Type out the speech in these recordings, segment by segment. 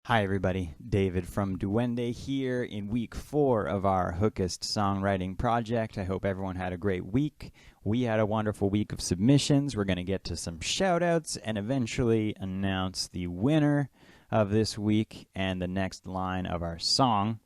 Hi everybody, David from Duwende here in week 4 of our Hookist songwriting project. I hope everyone had a great week. We had a wonderful week of submissions. We're going to get to some shout outs and eventually announce the winner of this week and the next line of our song.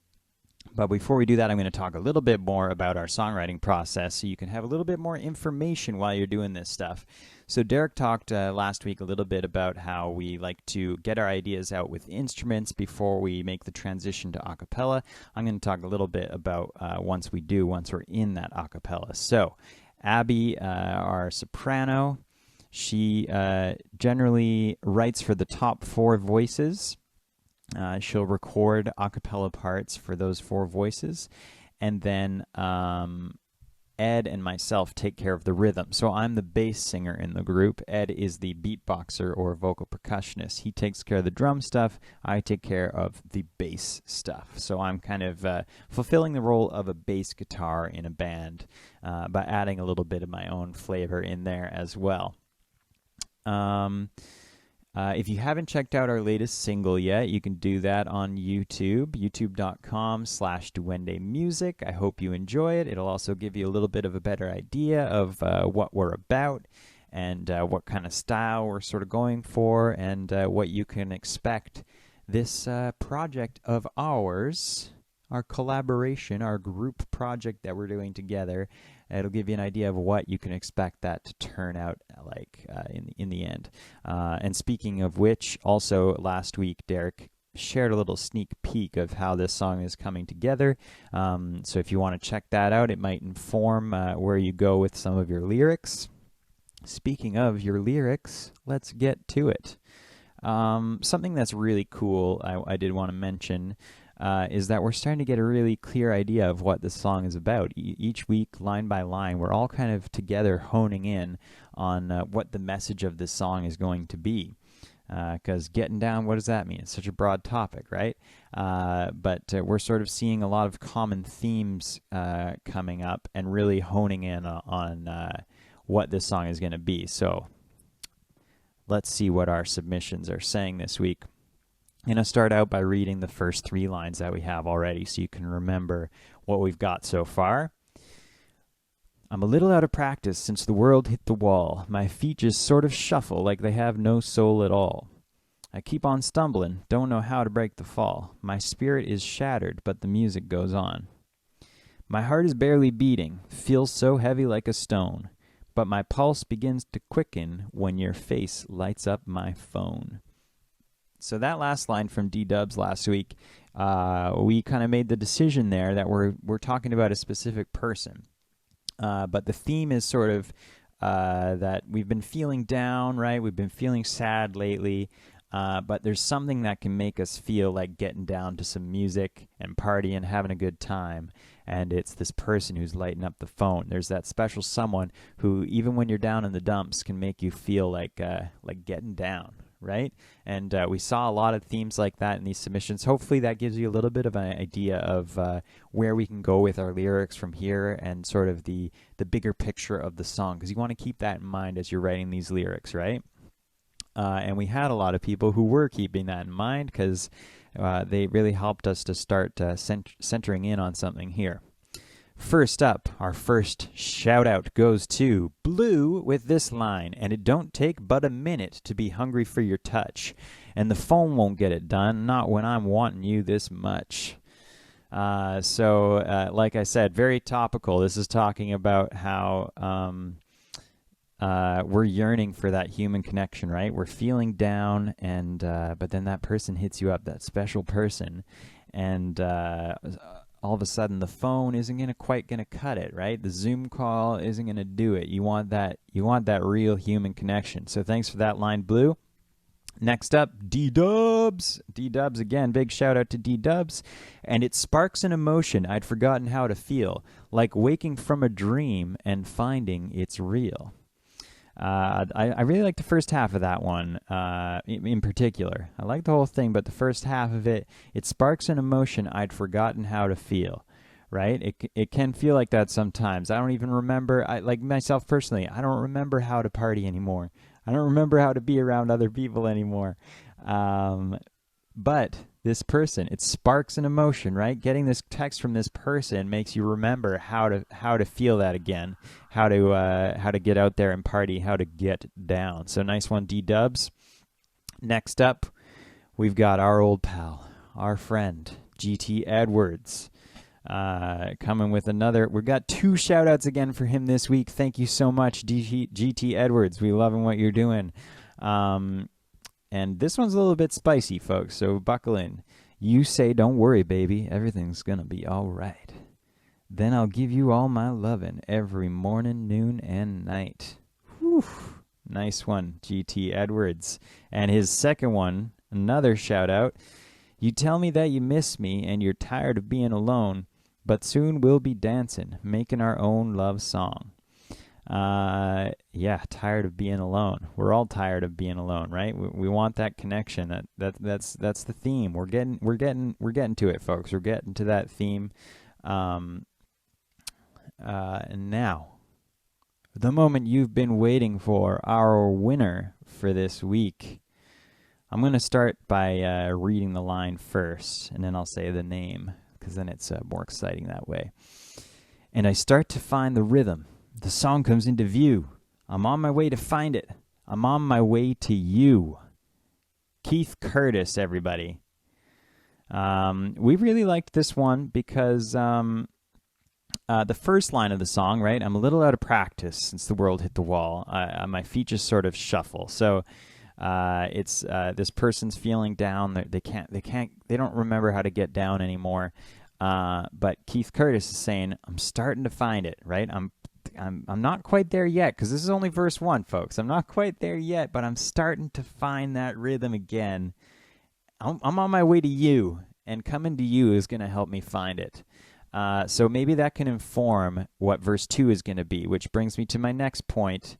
But before we do that, I'm going to talk a little bit more about our songwriting process so you can have a little bit more information while you're doing this stuff. So Derek talked last week a little bit about how we like to get our ideas out with instruments before we make the transition to a cappella. I'm going to talk a little bit about once we're in that a cappella. So Abby, our soprano, she generally writes for the top 4 voices. She'll record a cappella parts for those 4 voices, and then Ed and myself take care of the rhythm. So I'm the bass singer in the group. Ed is the beatboxer or vocal percussionist. He takes care of the drum stuff. I take care of the bass stuff. So I'm kind of fulfilling the role of a bass guitar in a band by adding a little bit of my own flavor in there as well. If you haven't checked out our latest single yet, you can do that on YouTube, youtube.com/Duwende Music. I hope you enjoy it. It'll also give you a little bit of a better idea of what we're about and what kind of style we're sort of going for and what you can expect this project of ours, our collaboration, our group project that we're doing together. It'll give you an idea of what you can expect that to turn out like in the end. And speaking of which, also last week, Derek shared a little sneak peek of how this song is coming together. So if you want to check that out, it might inform where you go with some of your lyrics. Speaking of your lyrics, let's get to it. Something that's really cool I did want to mention is that we're starting to get a really clear idea of what this song is about. Each week, line by line, we're all kind of together honing in on what the message of this song is going to be. Because getting down, what does that mean? It's such a broad topic, right? But we're sort of seeing a lot of common themes coming up and really honing in on what this song is going to be. So let's see what our submissions are saying this week. I'm going to start out by reading the first 3 lines that we have already so you can remember what we've got so far. I'm a little out of practice since the world hit the wall. My feet just sort of shuffle like they have no soul at all. I keep on stumbling, don't know how to break the fall. My spirit is shattered, but the music goes on. My heart is barely beating, feels so heavy like a stone. But my pulse begins to quicken when your face lights up my phone. So that last line from D-Dubs last week, we kind of made the decision there that we're talking about a specific person. But the theme is sort of that we've been feeling down, right? We've been feeling sad lately. But there's something that can make us feel like getting down to some music and partying, having a good time. And it's this person who's lighting up the phone. There's that special someone who, even when you're down in the dumps, can make you feel like getting down, right? And we saw a lot of themes like that in these submissions. Hopefully that gives you a little bit of an idea of where we can go with our lyrics from here and sort of the bigger picture of the song, because you want to keep that in mind as you're writing these lyrics, right? And we had a lot of people who were keeping that in mind because they really helped us to start centering in on something here. First up, our first shout out goes to Blue with this line, and it don't take but a minute to be hungry for your touch, and the phone won't get it done, not when I'm wanting you this much. So like I said, very topical. This is talking about how we're yearning for that human connection, right? We're feeling down, and but then that person hits you up, that special person, and all of a sudden the phone isn't quite gonna cut it, right? The Zoom call isn't gonna do it. You want that real human connection. So thanks for that line, Blue. Next up, D-Dubs. D-Dubs again, big shout out to D-Dubs. And it sparks an emotion I'd forgotten how to feel, like waking from a dream and finding it's real. I really like the first half of that one in particular. I like the whole thing, but the first half of it sparks an emotion I'd forgotten how to feel, right? It can feel like that sometimes. I don't even remember, like myself personally, I don't remember how to party anymore. I don't remember how to be around other people anymore. But this person, it sparks an emotion, right? Getting this text from this person makes you remember how to feel that again, how to get out there and party, how to get down. So nice one, D-dubs. Next up, we've got our old pal, our friend, GT Edwards, coming with another. We've got 2 shout-outs again for him this week. Thank you so much, GT Edwards. We loving what you're doing. And this one's a little bit spicy, folks, so buckle in. You say, don't worry, baby, everything's gonna be all right. Then I'll give you all my lovin' every morning, noon, and night. Whew. Nice one, GT Edwards. And his second one, another shout-out. You tell me that you miss me and you're tired of being alone, but soon we'll be dancing, making our own love song. Yeah, tired of being alone. We're all tired of being alone, right? We want that connection. That's the theme. We're getting to it, folks. We're getting to that theme. And now, the moment you've been waiting for, our winner for this week. I'm going to start by reading the line first, and then I'll say the name, because then it's more exciting that way. And I start to find the rhythm. The song comes into view. I'm on my way to find it. I'm on my way to you. Keith Curtis, everybody. We really liked this one because the first line of the song, right? I'm a little out of practice since the world hit the wall. My feet just sort of shuffle. So it's this person's feeling down. They don't remember how to get down anymore. But Keith Curtis is saying, I'm starting to find it, right? I'm not quite there yet, because this is only verse 1, folks. I'm not quite there yet, but I'm starting to find that rhythm again. I'm on my way to you, and coming to you is going to help me find it. So maybe that can inform what verse 2 is going to be, which brings me to my next point,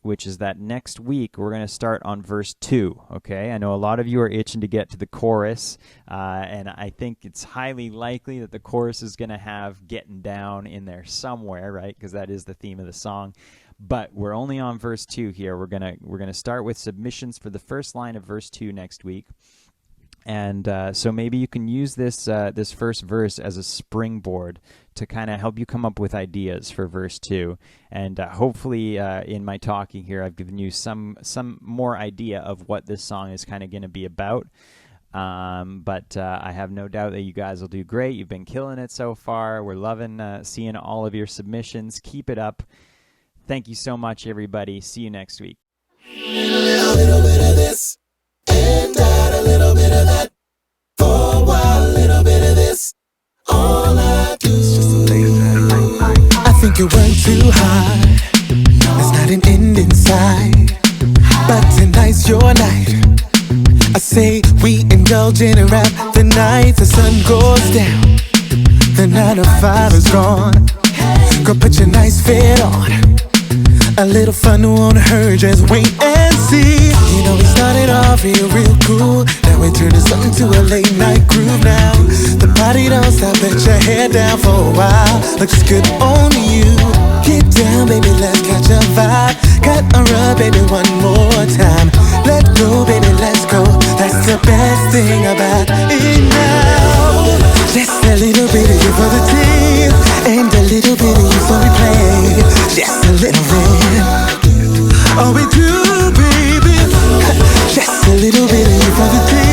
which is that next week we're going to start on verse 2, okay? I know a lot of you are itching to get to the chorus, and I think it's highly likely that the chorus is going to have Gettin Down in there somewhere, right? Because that is the theme of the song. But we're only on verse 2 here. We're gonna start with submissions for the first line of verse 2 next week. And so maybe you can use this first verse as a springboard to kind of help you come up with ideas for verse 2. And hopefully in my talking here, I've given you some more idea of what this song is kind of going to be about. But I have no doubt that you guys will do great. You've been killing it so far. We're loving seeing all of your submissions. Keep it up. Thank you so much, everybody. See you next week. A little bit of this and that, a little bit of that. For a while, a little bit of this. All I do is just lay it. I think you went too hard. There's not an end in sight, but tonight's your night. I say we indulge in a rap. The night the sun goes down, the 9 to 5 is gone. Girl, put your nice fit on. A little fun won't hurt, just wait and see. You know we started off real cool. Now we turned to something to a late night groove now. The party don't stop, let your head down for a while. Looks good on you. Get down, baby, let's catch a vibe. Cut a rub, baby, one more time. Let go, baby, let's go. That's the best thing about it now. Just a little bit of you for the team, and a little bit of you so we play. Just a little bit. All we do, baby. Just a little bit of you for the team.